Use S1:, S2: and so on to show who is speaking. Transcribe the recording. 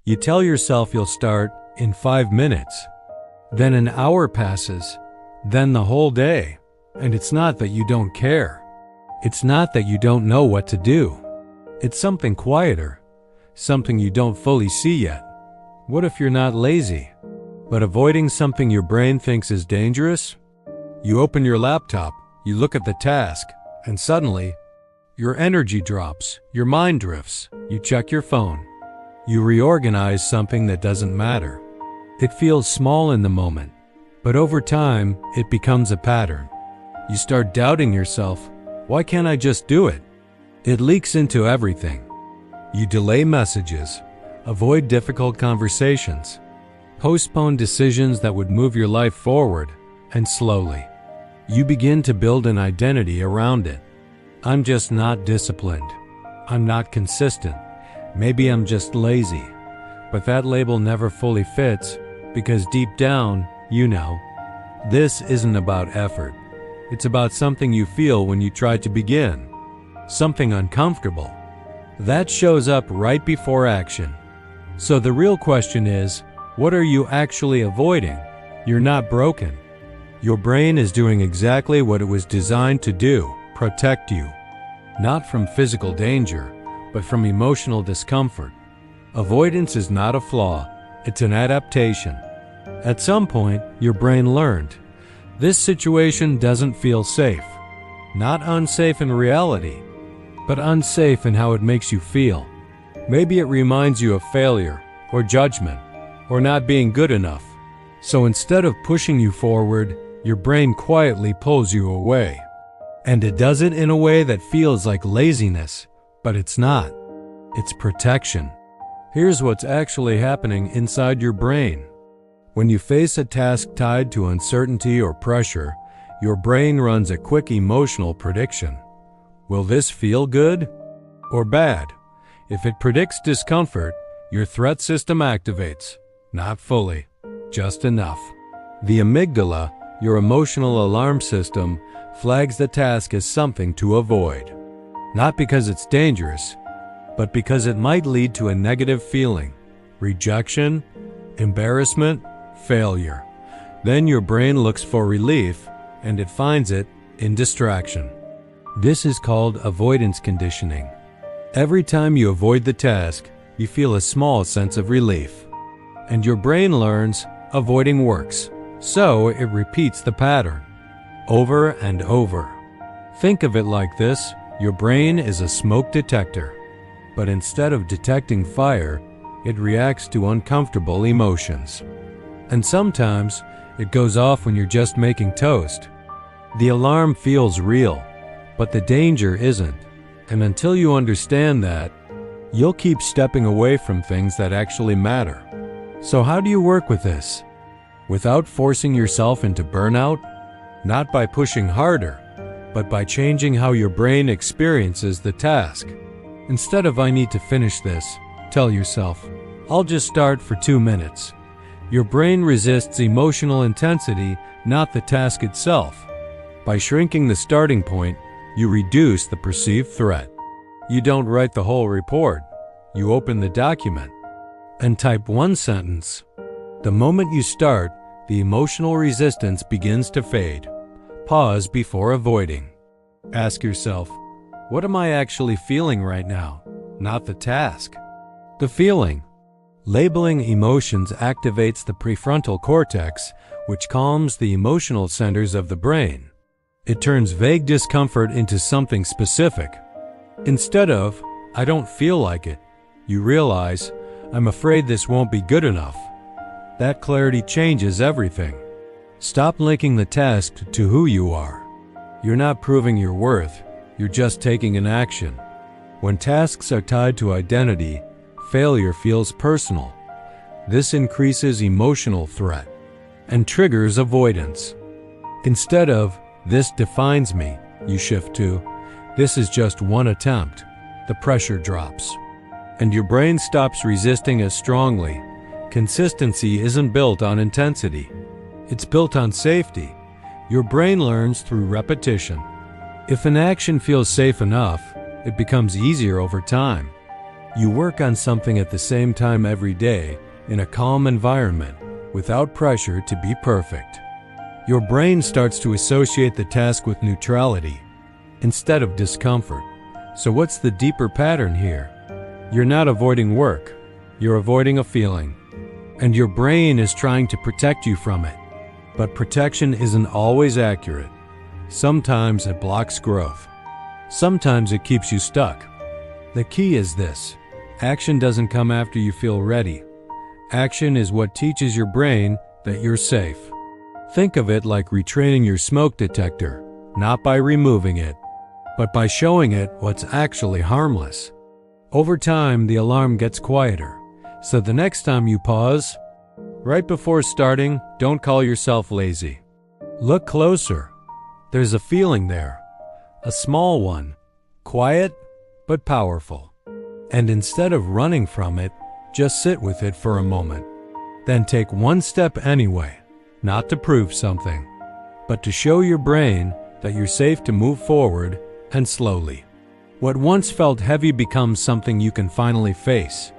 S1: You tell yourself you'll start in 5 minutes. Then an hour passes, then the whole day. And it's not that you don't care. It's not that you don't know what to do. It's something quieter, something you don't fully see yet. What if you're not lazy, but avoiding something your brain thinks is dangerous? You open your laptop, you look at the task, and suddenly, your energy drops, your mind drifts, you check your phone. You reorganize something that doesn't matter. It feels small in the moment, but over time, it becomes a pattern. You start doubting yourself. Why can't I just do it? It leaks into everything. You delay messages, avoid difficult conversations, postpone decisions that would move your life forward, and slowly, you begin to build an identity around it. I'm just not disciplined. I'm not consistent. Maybe I'm just lazy. But that label never fully fits because deep down, you know, this isn't about effort. It's about something you feel when you try to begin. Something uncomfortable. That shows up right before action. So the real question is, what are you actually avoiding? You're not broken. Your brain is doing exactly what it was designed to do, protect you. Not from physical danger, but from emotional discomfort. Avoidance is not a flaw, it's an adaptation. At some point, your brain learned, this situation doesn't feel safe. Not unsafe in reality, but unsafe in how it makes you feel. Maybe it reminds you of failure, or judgment, or not being good enough. So instead of pushing you forward, your brain quietly pulls you away. And it does it in a way that feels like laziness, but it's not. It's protection. Here's what's actually happening inside your brain. When you face a task tied to uncertainty or pressure, your brain runs a quick emotional prediction. Will this feel good or bad? If it predicts discomfort, your threat system activates. Not fully, just enough. The amygdala, your emotional alarm system, flags the task as something to avoid. Not because it's dangerous, but because it might lead to a negative feeling, rejection, embarrassment, failure. Then your brain looks for relief, and it finds it in distraction. This is called avoidance conditioning. Every time you avoid the task, you feel a small sense of relief. And your brain learns avoiding works, so it repeats the pattern over and over. Think of it like this: your brain is a smoke detector, but instead of detecting fire, it reacts to uncomfortable emotions. And sometimes it goes off when you're just making toast. The alarm feels real, but the danger isn't. And until you understand that, you'll keep stepping away from things that actually matter. So how do you work with this? Without forcing yourself into burnout? Not by pushing harder, but by changing how your brain experiences the task. Instead of "I need to finish this," tell yourself, "I'll just start for 2 minutes." Your brain resists emotional intensity, not the task itself. By shrinking the starting point, you reduce the perceived threat. You don't write the whole report. You open the document and type one sentence. The moment you start, the emotional resistance begins to fade. Pause before avoiding. Ask yourself, what am I actually feeling right now? Not the task. The feeling. Labeling emotions activates the prefrontal cortex, which calms the emotional centers of the brain. It turns vague discomfort into something specific. Instead of, "I don't feel like it," you realize, "I'm afraid this won't be good enough." That clarity changes everything. Stop linking the task to who you are. You're not proving your worth, you're just taking an action. When tasks are tied to identity, failure feels personal. This increases emotional threat and triggers avoidance. Instead of, "This defines me," you shift to, "This is just one attempt." The pressure drops, and your brain stops resisting as strongly. Consistency isn't built on intensity. It's built on safety. Your brain learns through repetition. If an action feels safe enough, it becomes easier over time. You work on something at the same time every day in a calm environment without pressure to be perfect. Your brain starts to associate the task with neutrality instead of discomfort. So what's the deeper pattern here? You're not avoiding work, you're avoiding a feeling. And your brain is trying to protect you from it. But protection isn't always accurate. Sometimes it blocks growth. Sometimes it keeps you stuck. The key is this: action doesn't come after you feel ready. Action is what teaches your brain that you're safe. Think of it like retraining your smoke detector, not by removing it, but by showing it what's actually harmless. Over time, the alarm gets quieter, so the next time you pause, right before starting, don't call yourself lazy. Look closer. There's a feeling there, a small one, quiet but powerful. And instead of running from it, just sit with it for a moment. Then take one step anyway, not to prove something, but to show your brain that you're safe to move forward, and slowly. What once felt heavy becomes something you can finally face.